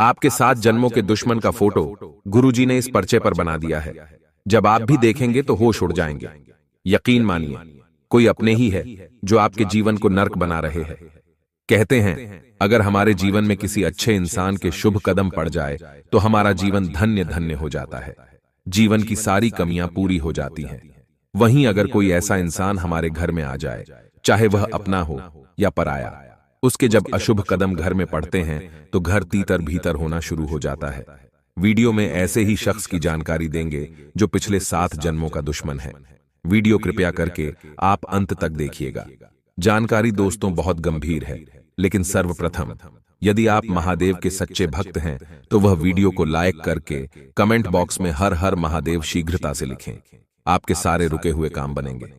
आपके 7 जन्मों के दुश्मन का फोटो गुरुजी ने इस पर्चे पर बना दिया है। जब आप भी देखेंगे तो होश उड़ जाएंगे। यकीन मानिए, कोई अपने ही है जो आपके जीवन को नर्क बना रहे हैं। कहते हैं, अगर हमारे जीवन में किसी अच्छे इंसान के शुभ कदम पड़ जाए तो हमारा जीवन धन्य धन्य हो जाता है, जीवन की सारी कमियां पूरी हो जाती हैं। वहीं अगर कोई ऐसा इंसान हमारे घर में आ जाए, चाहे वह अपना हो या पराया, उसके जब अशुभ कदम घर में पड़ते हैं तो घर तीतर भीतर होना शुरू हो जाता है। वीडियो में ऐसे ही शख्स की जानकारी देंगे जो पिछले 7 जन्मों का दुश्मन है। वीडियो कृपया करके आप अंत तक देखिएगा। जानकारी दोस्तों बहुत गंभीर है, लेकिन सर्वप्रथम यदि आप महादेव के सच्चे भक्त हैं तो वह वीडियो को लाइक करके कमेंट बॉक्स में हर हर महादेव शीघ्रता से लिखें। आपके सारे रुके हुए काम बनेंगे।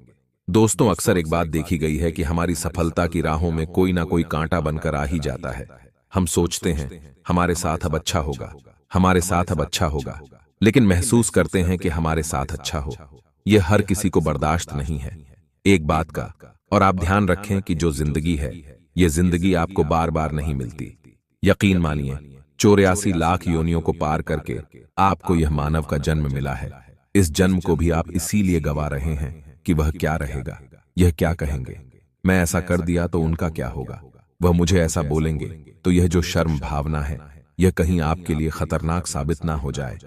दोस्तों, अक्सर एक बात देखी गई है कि हमारी सफलता की राहों में कोई ना कोई कांटा बनकर आ ही जाता है। हम सोचते हैं हमारे साथ अब अच्छा होगा, हमारे साथ अब अच्छा होगा, लेकिन महसूस करते हैं कि हमारे साथ अच्छा हो यह हर किसी को बर्दाश्त नहीं है। एक बात का और आप ध्यान रखें कि जो जिंदगी है, यह जिंदगी आपको बार बार नहीं मिलती। यकीन मानिए, 84 लाख योनियों को पार करके आपको यह मानव का जन्म मिला है। इस जन्म को भी आप इसीलिए गवा रहे हैं कि वह क्या रहेगा, यह क्या कहेंगे, मैं ऐसा कर दिया तो उनका क्या होगा, वह मुझे ऐसा बोलेंगे तो यह जो शर्म भावना है यह कहीं आपके लिए खतरनाक साबित ना हो जाए,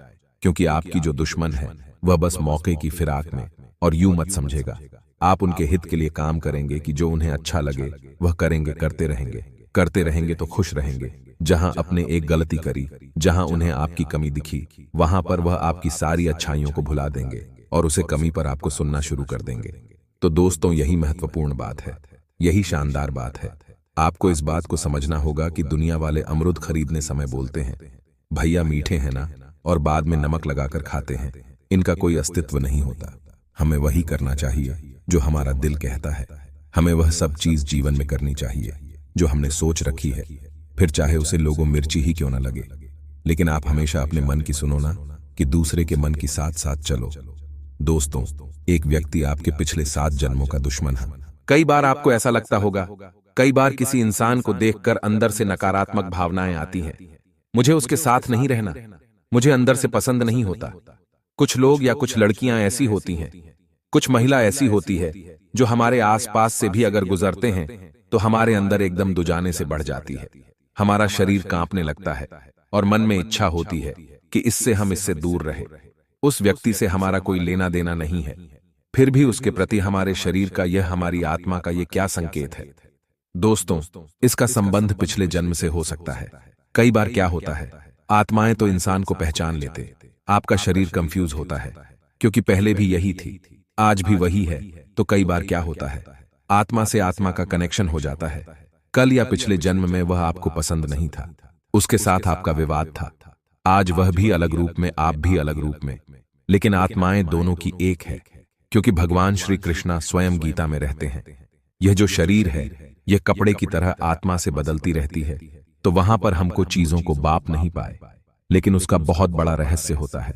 क्योंकि आपकी जो दुश्मन है वह बस मौके की फिराक में, और यूं मत समझेगा आप उनके हित के लिए काम करेंगे कि जो उन्हें अच्छा लगे वह करेंगे, करते रहेंगे तो खुश रहेंगे। जहां अपने एक गलती करी, जहां उन्हें आपकी कमी दिखी, वहां पर वह आपकी सारी अच्छाइयों को भुला देंगे और उसे कमी पर आपको सुनना शुरू कर देंगे। तो दोस्तों, यही महत्वपूर्ण बात है, यही शानदार बात है। आपको इस बात को समझना होगा कि दुनिया वाले अमरूद खरीदने समय बोलते हैं, भैया मीठे हैं ना, और बाद में नमक लगाकर खाते हैं। इनका कोई अस्तित्व नहीं होता। हमें वही करना चाहिए जो हमारा दिल कहता है। हमें वह सब चीज जीवन में करनी चाहिए जो हमने सोच रखी है, फिर चाहे उसे लोगों मिर्ची ही क्यों ना लगे। लेकिन आप हमेशा अपने मन की सुनो ना, कि दूसरे के मन की साथ साथ चलो। दोस्तों, एक व्यक्ति आपके पिछले 7 जन्मों का दुश्मन है। कई बार आपको ऐसा लगता होगा, कई बार किसी इंसान को देखकर अंदर से नकारात्मक भावनाएं आती हैं। मुझे उसके साथ नहीं रहना, मुझे अंदर से पसंद नहीं होता। कुछ लोग या कुछ लड़कियां ऐसी होती हैं, कुछ महिला ऐसी होती है जो हमारे आसपास से भी अगर गुजरते हैं तो हमारे अंदर एकदम दुजाने से बढ़ जाती है। हमारा शरीर कांपने लगता है और मन में इच्छा होती है कि इससे दूर रहे। उस व्यक्ति से हमारा कोई लेना देना नहीं है, फिर भी उसके प्रति हमारे शरीर का यह, हमारी आत्मा का यह क्या संकेत है? दोस्तों, इसका संबंध पिछले जन्म से हो सकता है। कई बार क्या होता है, आत्माएं तो इंसान को पहचान लेते, आपका शरीर कंफ्यूज होता है क्योंकि पहले भी यही थी, आज भी वही है। तो कई बार क्या होता है, आत्मा से आत्मा का कनेक्शन हो जाता है। कल या पिछले जन्म में वह आपको पसंद नहीं था, उसके साथ आपका विवाद था। आज वह भी अलग रूप में, आप भी अलग रूप में, लेकिन आत्माएं दोनों की एक है, क्योंकि भगवान श्री कृष्णा स्वयं गीता में रहते हैं। यह जो शरीर है यह कपड़े की तरह आत्मा से बदलती रहती है, तो वहां पर हमको चीजों को बाप नहीं पाए, लेकिन उसका बहुत बड़ा रहस्य होता है।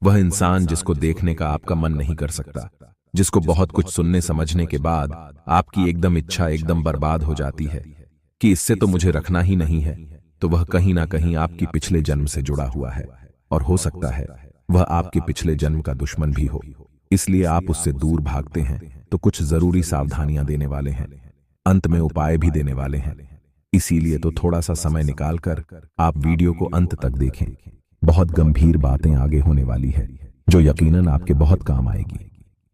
वह इंसान जिसको देखने का आपका मन नहीं कर सकता, जिसको बहुत कुछ सुनने समझने के बाद आपकी एकदम इच्छा एकदम बर्बाद हो जाती है कि इससे तो मुझे रखना ही नहीं है, तो वह कहीं ना कहीं आपकी पिछले जन्म से जुड़ा हुआ है, और हो सकता है वह आपके पिछले जन्म का दुश्मन भी हो। इसलिए आप उससे दूर भागते हैं तो कुछ जरूरी सावधानियां देने वाले हैं, अंत में उपाय भी देने वाले हैं। इसीलिए तो थोड़ा सा समय निकालकर आप वीडियो को अंत तक देखें। बहुत गंभीर बातें आगे होने वाली है जो यकीनन आपके बहुत काम आएगी।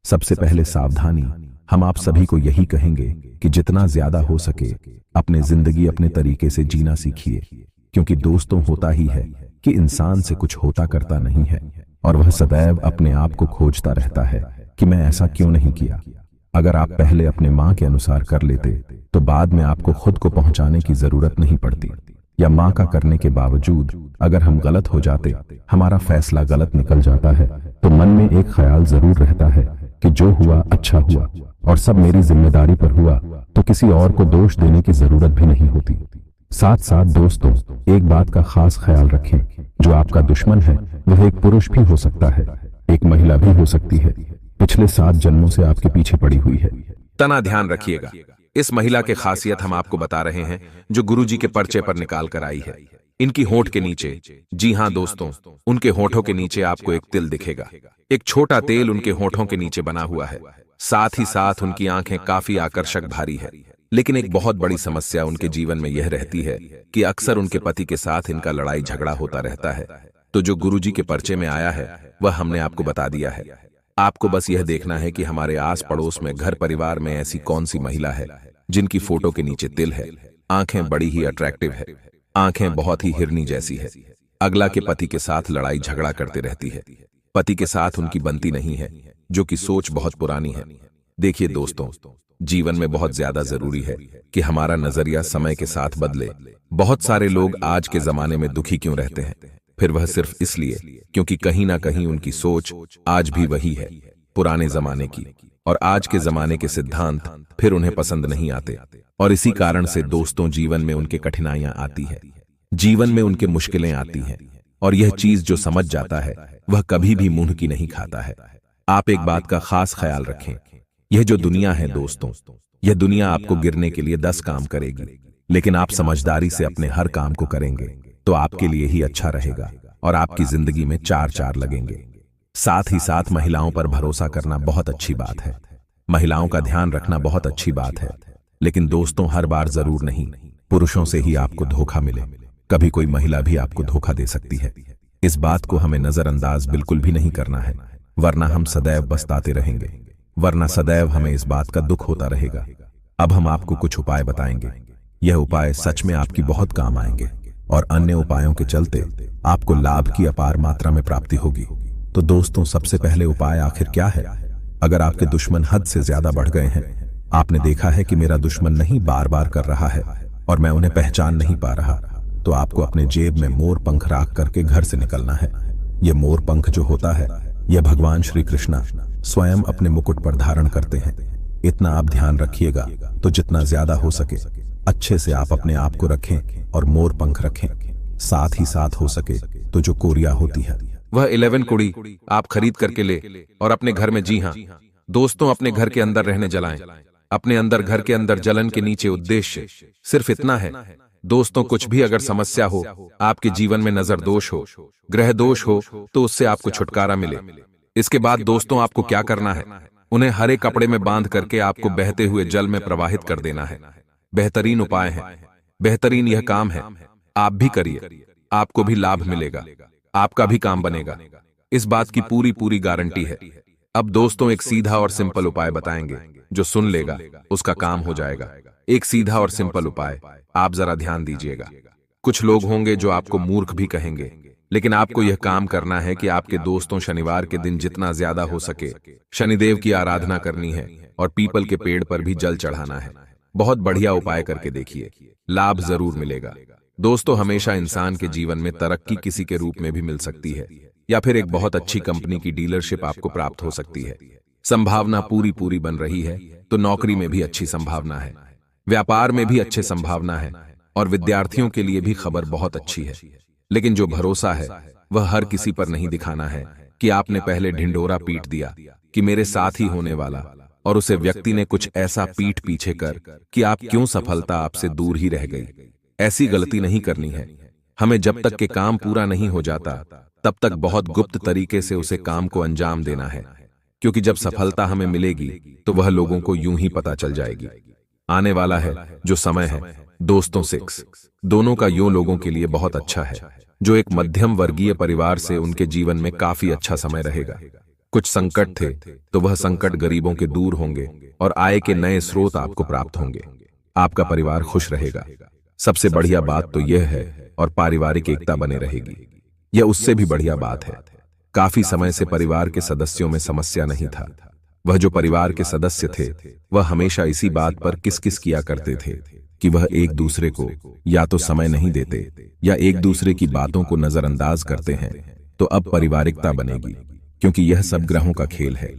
सबसे पहले सावधानी, हम आप सभी को यही कहेंगे कि जितना ज्यादा हो सके अपने जिंदगी अपने तरीके से जीना सीखिए, क्योंकि दोस्तों होता ही है कि इंसान से कुछ होता करता नहीं है और वह सदैव अपने आप को खोजता रहता है कि मैं ऐसा क्यों नहीं किया। अगर आप पहले अपने माँ के अनुसार कर लेते तो बाद में आपको खुद को पहुंचाने की जरूरत नहीं पड़ती, या माँ का करने के बावजूद अगर हम गलत हो जाते, हमारा फैसला गलत निकल जाता है, तो मन में एक ख्याल जरूर रहता है कि जो हुआ अच्छा हुआ और सब मेरी जिम्मेदारी पर हुआ, तो किसी और को दोष देने की जरूरत भी नहीं होती। साथ साथ दोस्तों, एक बात का खास ख्याल रखें, जो आपका दुश्मन है वह एक पुरुष भी हो सकता है, एक महिला भी हो सकती है, पिछले 7 जन्मों से आपके पीछे पड़ी हुई है। तना ध्यान रखिएगा, इस महिला के खासियत हम आपको बता रहे हैं जो गुरुजी के पर्चे पर निकाल कर आई है। इनकी होंठ के नीचे, जी हां दोस्तों, उनके होंठों के नीचे आपको एक तिल दिखेगा। एक छोटा तेल उनके होंठों के नीचे बना हुआ है। साथ ही साथ उनकी आंखें काफी आकर्षक भारी है। लेकिन एक बहुत बड़ी समस्या उनके जीवन में यह रहती है कि अक्सर उनके पति के साथ इनका लड़ाई झगड़ा होता रहता है। तो जो गुरुजी के पर्चे में आया है वह हमने आपको बता दिया है। आपको बस यह देखना है कि हमारे आस पड़ोस में, घर परिवार में ऐसी कौन सी महिला है जिनकी फोटो के नीचे तिल है, आंखें बड़ी ही अट्रैक्टिव है, आंखें बहुत ही हिरनी जैसी है, अगला के पति के साथ लड़ाई झगड़ा करते रहती है, पति के साथ उनकी बनती नहीं है, जो कि सोच बहुत पुरानी है। देखिए दोस्तों, जीवन में बहुत ज्यादा जरूरी है कि हमारा नजरिया समय के साथ बदले। बहुत सारे लोग आज के जमाने में दुखी क्यों रहते हैं? फिर वह सिर्फ इसलिए क्योंकि कहीं ना कहीं उनकी सोच आज भी वही है, पुराने जमाने की, और आज के जमाने के सिद्धांत फिर उन्हें पसंद नहीं आते। और इसी कारण से दोस्तों, जीवन में उनके कठिनाइयां आती है, जीवन में उनके मुश्किलें आती हैं, और यह चीज जो समझ जाता है वह कभी भी मुंह की नहीं खाता है। आप एक बात का खास ख्याल रखें, यह जो दुनिया है दोस्तों, यह दुनिया आपको गिरने के लिए 10 काम करेगी, लेकिन आप समझदारी से अपने हर काम को करेंगे तो आपके लिए ही अच्छा रहेगा और आपकी जिंदगी में 4 लगेंगे। साथ ही साथ महिलाओं पर भरोसा करना बहुत अच्छी बात है, महिलाओं का ध्यान रखना बहुत अच्छी बात है, लेकिन दोस्तों हर बार जरूर नहीं, पुरुषों से ही आपको धोखा मिले, कभी कोई महिला भी आपको धोखा दे सकती है। इस बात को हमें नजरअंदाज बिल्कुल भी नहीं करना है, वरना हम सदैव पछताते रहेंगे, वरना सदैव हमें इस बात का दुख होता रहेगा। अब हम आपको कुछ उपाय बताएंगे, यह उपाय सच में आपकी बहुत काम आएंगे और अन्य उपायों के चलते आपको लाभ की अपार मात्रा में प्राप्ति होगी। तो दोस्तों, सबसे पहले उपाय आखिर क्या है? अगर आपके दुश्मन हद से ज्यादा बढ़ गए हैं, आपने देखा है कि मेरा दुश्मन नहीं बार बार कर रहा है और मैं उन्हें पहचान नहीं पा रहा, तो आपको अपने जेब में मोर पंख राख करके घर से निकलना है। यह मोर पंख जो होता है, यह भगवान श्री कृष्ण स्वयं अपने मुकुट पर धारण करते हैं। इतना आप ध्यान रखिएगा, तो जितना ज्यादा हो सके अच्छे से आप अपने आप को रखें और मोर पंख रखें। साथ ही साथ हो सके तो जो कोरिया होती है, वह 11 कुड़ी आप खरीद करके ले और अपने घर में, जी हां दोस्तों, अपने घर के अंदर रहने जलाएं। अपने अंदर, घर के अंदर जलन के नीचे उद्देश्य सिर्फ इतना है दोस्तों, कुछ भी अगर समस्या हो, आपके जीवन में नजर दोष हो, ग्रह दोष हो, तो उससे आपको छुटकारा मिले। इसके बाद दोस्तों आपको क्या करना है, उन्हें हरे कपड़े में बांध करके आपको बहते हुए जल में प्रवाहित कर देना है। बेहतरीन उपाय है, बेहतरीन यह काम है, आप भी करिए, आपको भी लाभ मिलेगा, आपका भी काम बनेगा, इस बात की पूरी पूरी गारंटी है। अब दोस्तों एक सीधा और सिंपल उपाय बताएंगे, जो सुन लेगा उसका काम हो जाएगा। एक सीधा और सिंपल उपाय, आप जरा ध्यान दीजिएगा। कुछ लोग होंगे जो आपको मूर्ख भी कहेंगे, लेकिन आपको यह काम करना है कि आपके दोस्तों शनिवार के दिन जितना ज्यादा हो सके शनिदेव की आराधना करनी है और पीपल के पेड़ पर भी जल चढ़ाना है। बहुत बढ़िया उपाय करके देखिए, लाभ जरूर मिलेगा। दोस्तों, हमेशा इंसान के जीवन में तरक्की किसी के रूप में भी मिल सकती है, या फिर एक बहुत अच्छी कंपनी की डीलरशिप आपको प्राप्त हो सकती है। संभावना पूरी पूरी बन रही है, तो नौकरी में भी अच्छी संभावना है, व्यापार में भी अच्छी संभावना है, और विद्यार्थियों के लिए भी खबर बहुत अच्छी है। लेकिन जो भरोसा है वह हर किसी पर नहीं दिखाना है कि आपने पहले ढिंडोरा पीट दिया कि मेरे साथ ही होने वाला, और उसे व्यक्ति ने कुछ ऐसा पीठ पीछे कर कि आप क्यों सफलता आपसे दूर ही रह गई। ऐसी गलती नहीं करनी है। हमें जब तक के काम पूरा नहीं हो जाता तब तक बहुत गुप्त तरीके से उसे काम को अंजाम देना है, क्योंकि जब सफलता हमें मिलेगी तो वह लोगों को यूं ही पता चल जाएगी। आने वाला है जो समय है दोस्तों 6 दोनों का यूं लोगों के लिए बहुत अच्छा है, जो एक मध्यम वर्गीय परिवार से उनके जीवन में काफी अच्छा समय रहेगा। कुछ संकट थे तो वह संकट गरीबों के दूर होंगे और आय के नए स्रोत आपको प्राप्त होंगे। आपका परिवार खुश रहेगा, सबसे बढ़िया बात तो यह है, और पारिवारिक एकता बने रहेगी। यह उससे भी बढ़िया बात है, काफी समय से परिवार के सदस्यों में समस्या नहीं था। वह जो परिवार के सदस्य थे वह हमेशा इसी बात पर किस किया करते थे कि वह एक दूसरे को या तो समय नहीं देते या एक दूसरे की बातों को नजरअंदाज करते हैं। तो अब पारिवारिकता बनेगी, क्योंकि यह सब ग्रहों का खेल है।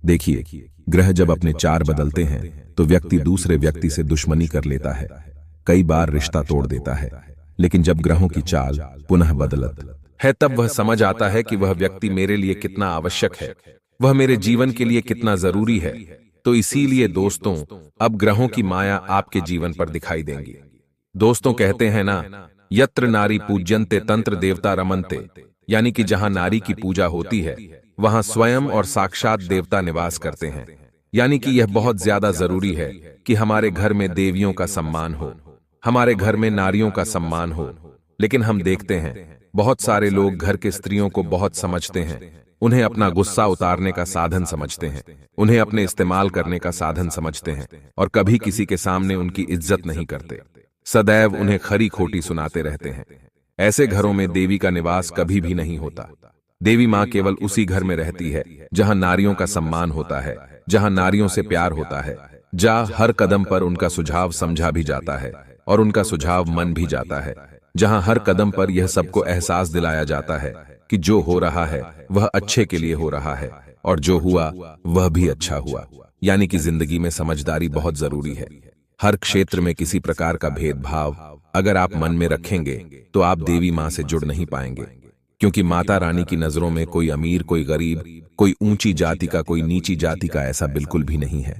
देखिए, ग्रह जब अपने 4 बदलते हैं तो व्यक्ति दूसरे व्यक्ति से दुश्मनी कर लेता है, कई बार रिश्ता तोड़ देता है। लेकिन जब ग्रहों की चाल पुनः बदलत है तब वह समझ आता है कि वह व्यक्ति मेरे लिए कितना आवश्यक है, वह मेरे जीवन के लिए कितना जरूरी है। तो इसीलिए दोस्तों, अब ग्रहों की माया आपके जीवन पर दिखाई देंगी। दोस्तों कहते हैं ना यत्र नारी पूज्यन्ते तंत्र देवता रमन्ते, यानी कि जहां नारी की पूजा होती है वहां स्वयं और साक्षात देवता निवास करते हैं। यानी कि यह बहुत ज्यादा जरूरी है कि हमारे घर में देवियों का सम्मान हो, हमारे घर में नारियों का सम्मान हो। लेकिन हम देखते हैं बहुत सारे लोग घर के स्त्रियों को बहुत समझते हैं, उन्हें अपना गुस्सा उतारने का साधन समझते हैं, उन्हें अपने इस्तेमाल करने का साधन समझते हैं और कभी किसी के सामने उनकी इज्जत नहीं करते, सदैव उन्हें खरी खोटी सुनाते रहते हैं। ऐसे घरों में देवी का निवास कभी भी नहीं होता। देवी माँ केवल उसी घर में रहती है जहां नारियों का सम्मान होता है, जहां नारियों से प्यार होता है, जहां हर कदम पर उनका सुझाव समझा भी जाता है और उनका सुझाव मन भी जाता है, जहां हर कदम पर यह सबको एहसास दिलाया जाता है कि जो हो रहा है वह अच्छे के लिए हो रहा है और जो हुआ वह भी अच्छा हुआ। यानी कि जिंदगी में समझदारी बहुत जरूरी है। हर क्षेत्र में किसी प्रकार का भेदभाव अगर आप मन में रखेंगे तो आप देवी मां से जुड़ नहीं पाएंगे, क्योंकि माता रानी की नजरों में कोई अमीर, कोई गरीब, कोई ऊंची जाति का, कोई नीची जाति का, ऐसा बिल्कुल भी नहीं है।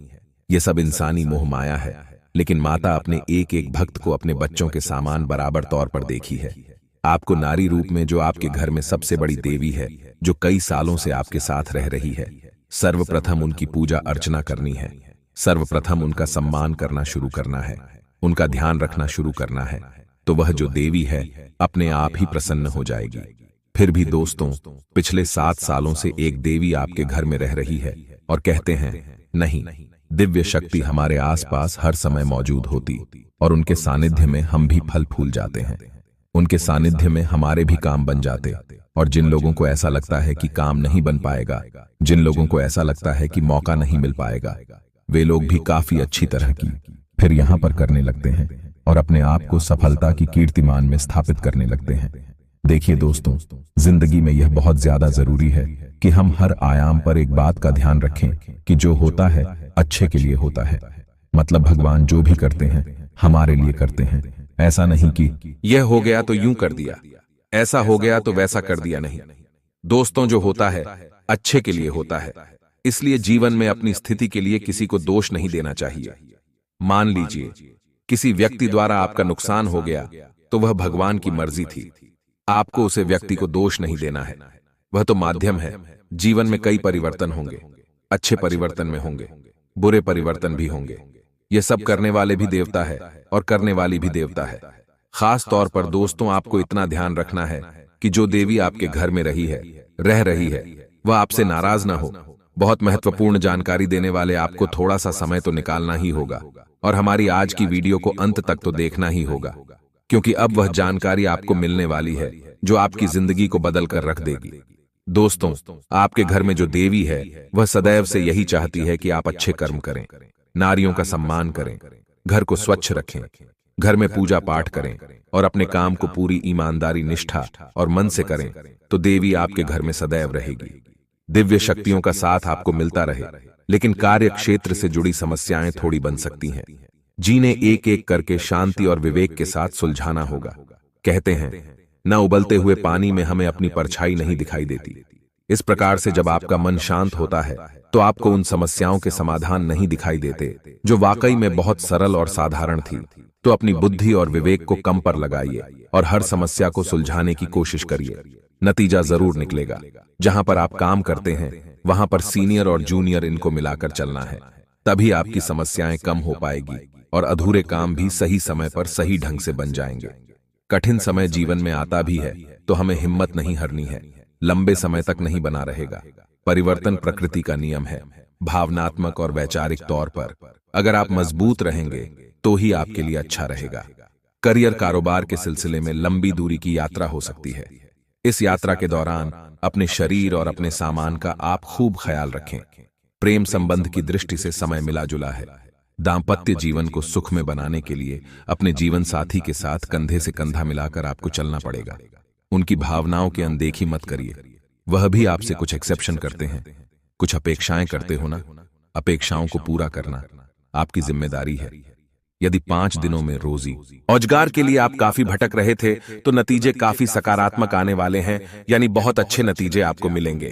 यह सब इंसानी मोह माया है। लेकिन माता अपने एक एक भक्त को अपने बच्चों के सामान बराबर तौर पर देखी है। आपको नारी रूप में, जो आपके घर में सबसे बड़ी देवी है, जो कई सालों से आपके साथ रह रही है, सर्वप्रथम उनकी पूजा अर्चना करनी है। सर्वप्रथम उनका सम्मान करना शुरू करना है, उनका ध्यान रखना शुरू करना है, तो वह जो देवी है अपने आप ही प्रसन्न हो जाएगी। फिर भी दोस्तों, पिछले 7 सालों से एक देवी आपके घर में रह रही है और कहते हैं नहीं, दिव्य शक्ति हमारे आसपास हर समय मौजूद होती और उनके सानिध्य में हम भी फल फूल जाते हैं, उनके सानिध्य में हमारे भी काम बन जाते। और जिन लोगों को ऐसा लगता है कि काम नहीं बन पाएगा, जिन लोगों को ऐसा लगता है कि मौका नहीं मिल पाएगा, वे लोग भी काफी अच्छी तरह की फिर यहां पर करने लगते हैं और अपने आप को सफलता की कीर्तिमान में स्थापित करने लगते हैं। देखिए दोस्तों, जिंदगी में यह बहुत ज्यादा जरूरी है कि हम हर आयाम पर एक बात का ध्यान रखें कि जो होता है अच्छे के लिए होता है। मतलब भगवान जो भी करते हैं हमारे लिए करते हैं। ऐसा नहीं कि यह हो गया तो यूं कर दिया, ऐसा हो गया तो वैसा कर दिया, नहीं दोस्तों, जो होता है अच्छे के लिए होता है। इसलिए जीवन में अपनी स्थिति के लिए किसी को दोष नहीं देना चाहिए। मान लीजिए किसी व्यक्ति द्वारा आपका नुकसान हो गया तो वह भगवान की मर्जी थी, आपको उसे व्यक्ति को दोष नहीं देना है, वह तो माध्यम है। जीवन में कई परिवर्तन होंगे, अच्छे परिवर्तन में होंगे, बुरे परिवर्तन भी होंगे। यह सब करने वाले भी देवता है और करने वाली भी देवता है। खास तौर पर दोस्तों, आपको इतना ध्यान रखना है कि जो देवी आपके घर में रह रही है वह आपसे नाराज ना हो। बहुत महत्वपूर्ण जानकारी देने वाले आपको थोड़ा सा समय तो निकालना ही होगा और हमारी आज की वीडियो को अंत तक तो देखना ही होगा, क्योंकि अब वह जानकारी आपको मिलने वाली है जो आपकी जिंदगी को बदल कर रख देगी। दोस्तों, आपके घर में जो देवी है वह सदैव से यही चाहती है कि आप अच्छे कर्म करें, नारियों का सम्मान करें, घर को स्वच्छ रखें, घर में पूजा पाठ करें और अपने काम को पूरी ईमानदारी, निष्ठा और मन से करें, तो देवी आपके घर में सदैव रहेगी। दिव्य शक्तियों का साथ आपको मिलता रहे, लेकिन कार्य क्षेत्र से जुड़ी समस्याएं थोड़ी बन सकती हैं, जिन्हें एक एक करके शांति और विवेक के साथ सुलझाना होगा। कहते हैं न उबलते हुए पानी में हमें अपनी परछाई नहीं दिखाई देती। इस प्रकार से जब आपका मन शांत होता है तो आपको उन समस्याओं के समाधान नहीं दिखाई देते जो वाकई में बहुत सरल और साधारण थी। तो अपनी बुद्धि और विवेक को कम पर लगाइए और हर समस्या को सुलझाने की कोशिश करिए। नतीजा जरूर निकलेगा। जहां पर आप काम करते हैं वहां पर सीनियर और जूनियर इनको मिलाकर चलना है, तभी आपकी समस्याएं कम हो पाएगी और अधूरे काम भी सही समय पर सही ढंग से बन जाएंगे। कठिन समय जीवन में आता भी है तो हमें हिम्मत नहीं हारनी है, लंबे समय तक नहीं बना रहेगा। परिवर्तन प्रकृति का नियम है। भावनात्मक और वैचारिक तौर पर अगर आप मजबूत रहेंगे तो ही आपके लिए अच्छा रहेगा। करियर, कारोबार के सिलसिले में लंबी दूरी की यात्रा हो सकती है। इस यात्रा के दौरान अपने शरीर और अपने सामान का आप खूब ख्याल रखें। प्रेम संबंध की दृष्टि से समय मिला जुला है। दाम्पत्य जीवन को सुख में बनाने के लिए अपने जीवन साथी के साथ कंधे से कंधा मिलाकर आपको चलना पड़ेगा। उनकी भावनाओं की अनदेखी मत करिए। वह भी आपसे कुछ एक्सेप्शन करते हैं, कुछ अपेक्षाएं करते हो ना, अपेक्षाओं को पूरा करना आपकी जिम्मेदारी है। यदि 5 दिनों में रोजी रोजगार के लिए आप काफी भटक रहे थे तो नतीजे काफी सकारात्मक आने वाले हैं, यानी बहुत अच्छे नतीजे आपको मिलेंगे।